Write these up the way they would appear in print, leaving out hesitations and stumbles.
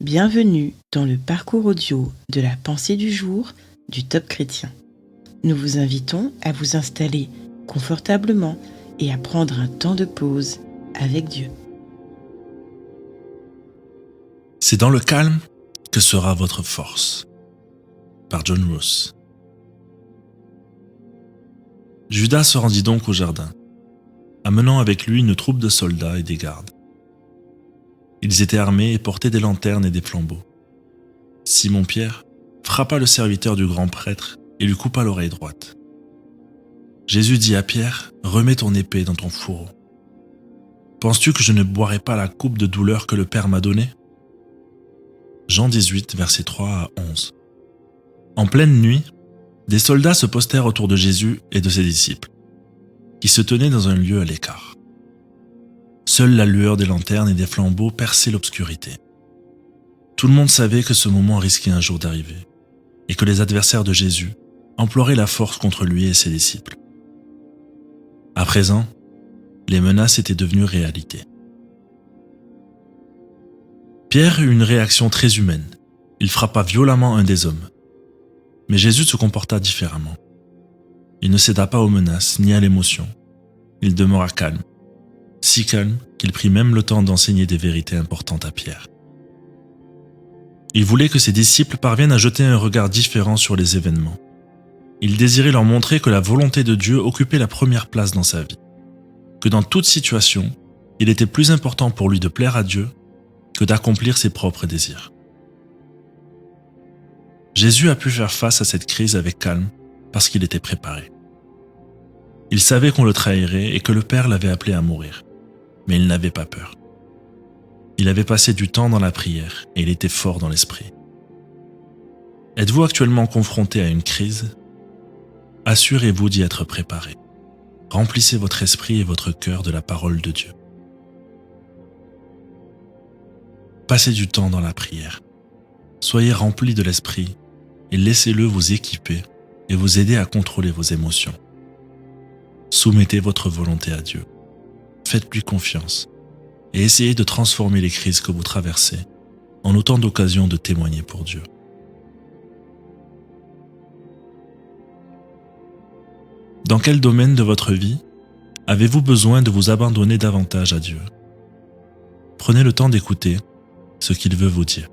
Bienvenue dans le parcours audio de la pensée du jour du Top Chrétien. Nous vous invitons à vous installer confortablement et à prendre un temps de pause avec Dieu. C'est dans le calme que sera votre force. Par John Ross. Judas se rendit donc au jardin, amenant avec lui une troupe de soldats et des gardes. Ils étaient armés et portaient des lanternes et des flambeaux. Simon-Pierre frappa le serviteur du grand prêtre et lui coupa l'oreille droite. Jésus dit à Pierre, « Remets ton épée dans ton fourreau. Penses-tu que je ne boirai pas la coupe de douleur que le Père m'a donnée ?» Jean 18, versets 3 à 11. En pleine nuit, des soldats se postèrent autour de Jésus et de ses disciples, qui se tenaient dans un lieu à l'écart. Seule la lueur des lanternes et des flambeaux perçait l'obscurité. Tout le monde savait que ce moment risquait un jour d'arriver, et que les adversaires de Jésus emploraient la force contre lui et ses disciples. À présent, les menaces étaient devenues réalité. Pierre eut une réaction très humaine. Il frappa violemment un des hommes. Mais Jésus se comporta différemment. Il ne céda pas aux menaces ni à l'émotion. Il demeura calme, si calme qu'il prit même le temps d'enseigner des vérités importantes à Pierre. Il voulait que ses disciples parviennent à jeter un regard différent sur les événements. Il désirait leur montrer que la volonté de Dieu occupait la première place dans sa vie, que dans toute situation, il était plus important pour lui de plaire à Dieu que d'accomplir ses propres désirs. Jésus a pu faire face à cette crise avec calme parce qu'il était préparé. Il savait qu'on le trahirait et que le Père l'avait appelé à mourir, mais il n'avait pas peur. Il avait passé du temps dans la prière et il était fort dans l'esprit. Êtes-vous actuellement confronté à une crise ? Assurez-vous d'y être préparé. Remplissez votre esprit et votre cœur de la parole de Dieu. Passez du temps dans la prière. Soyez remplis de l'esprit et laissez-le vous équiper et vous aider à contrôler vos émotions. Soumettez votre volonté à Dieu. Faites-lui confiance et essayez de transformer les crises que vous traversez en autant d'occasions de témoigner pour Dieu. Dans quel domaine de votre vie avez-vous besoin de vous abandonner davantage à Dieu ? Prenez le temps d'écouter ce qu'il veut vous dire.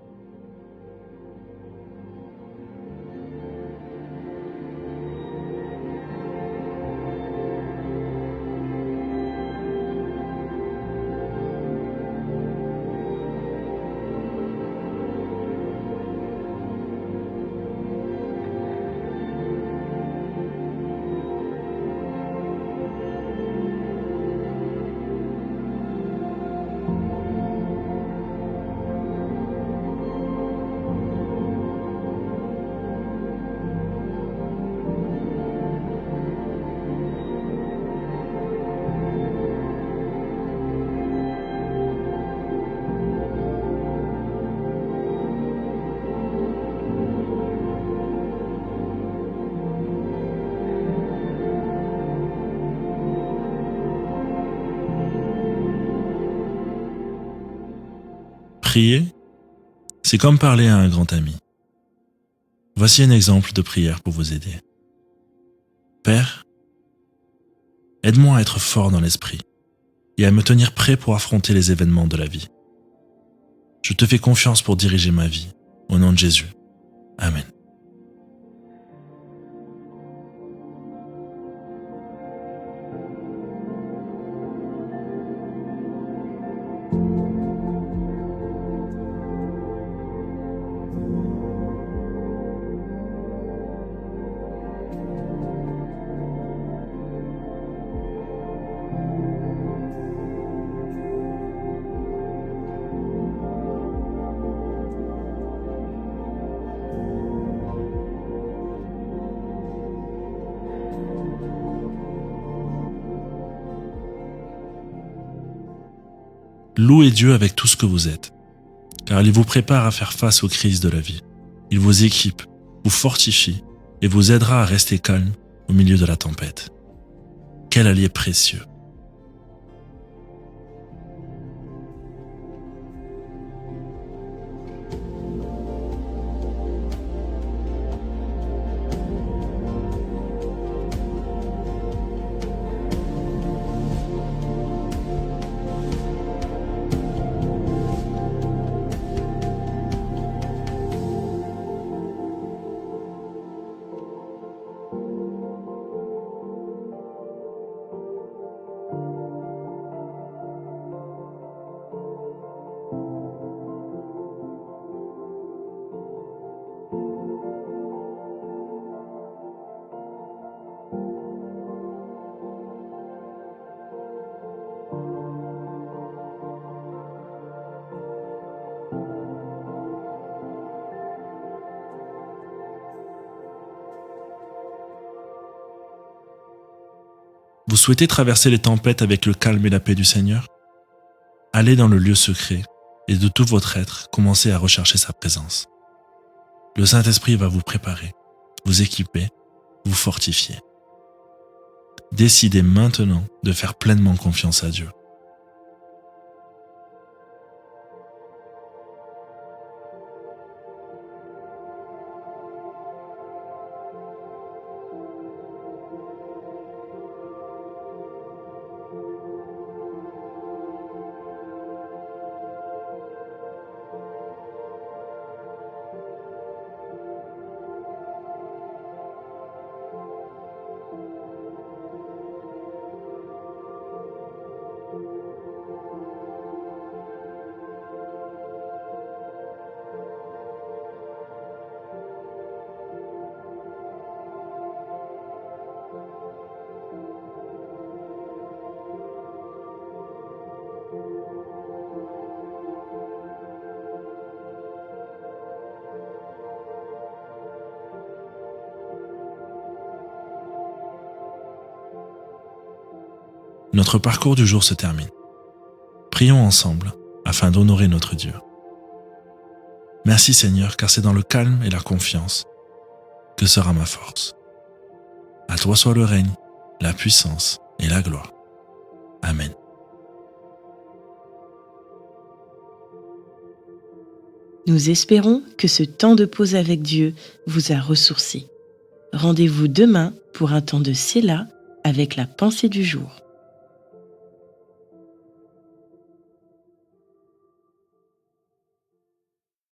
Prier, c'est comme parler à un grand ami. Voici un exemple de prière pour vous aider. Père, aide-moi à être fort dans l'esprit et à me tenir prêt pour affronter les événements de la vie. Je te fais confiance pour diriger ma vie, au nom de Jésus. Amen. Louez Dieu avec tout ce que vous êtes, car il vous prépare à faire face aux crises de la vie. Il vous équipe, vous fortifie et vous aidera à rester calme au milieu de la tempête. Quel allié précieux! Vous souhaitez traverser les tempêtes avec le calme et la paix du Seigneur? Allez dans le lieu secret et de tout votre être, commencez à rechercher sa présence. Le Saint-Esprit va vous préparer, vous équiper, vous fortifier. Décidez maintenant de faire pleinement confiance à Dieu. Notre parcours du jour se termine. Prions ensemble afin d'honorer notre Dieu. Merci Seigneur, car c'est dans le calme et la confiance que sera ma force. À toi soit le règne, la puissance et la gloire. Amen. Nous espérons que ce temps de pause avec Dieu vous a ressourci. Rendez-vous demain pour un temps de Séla avec la pensée du jour.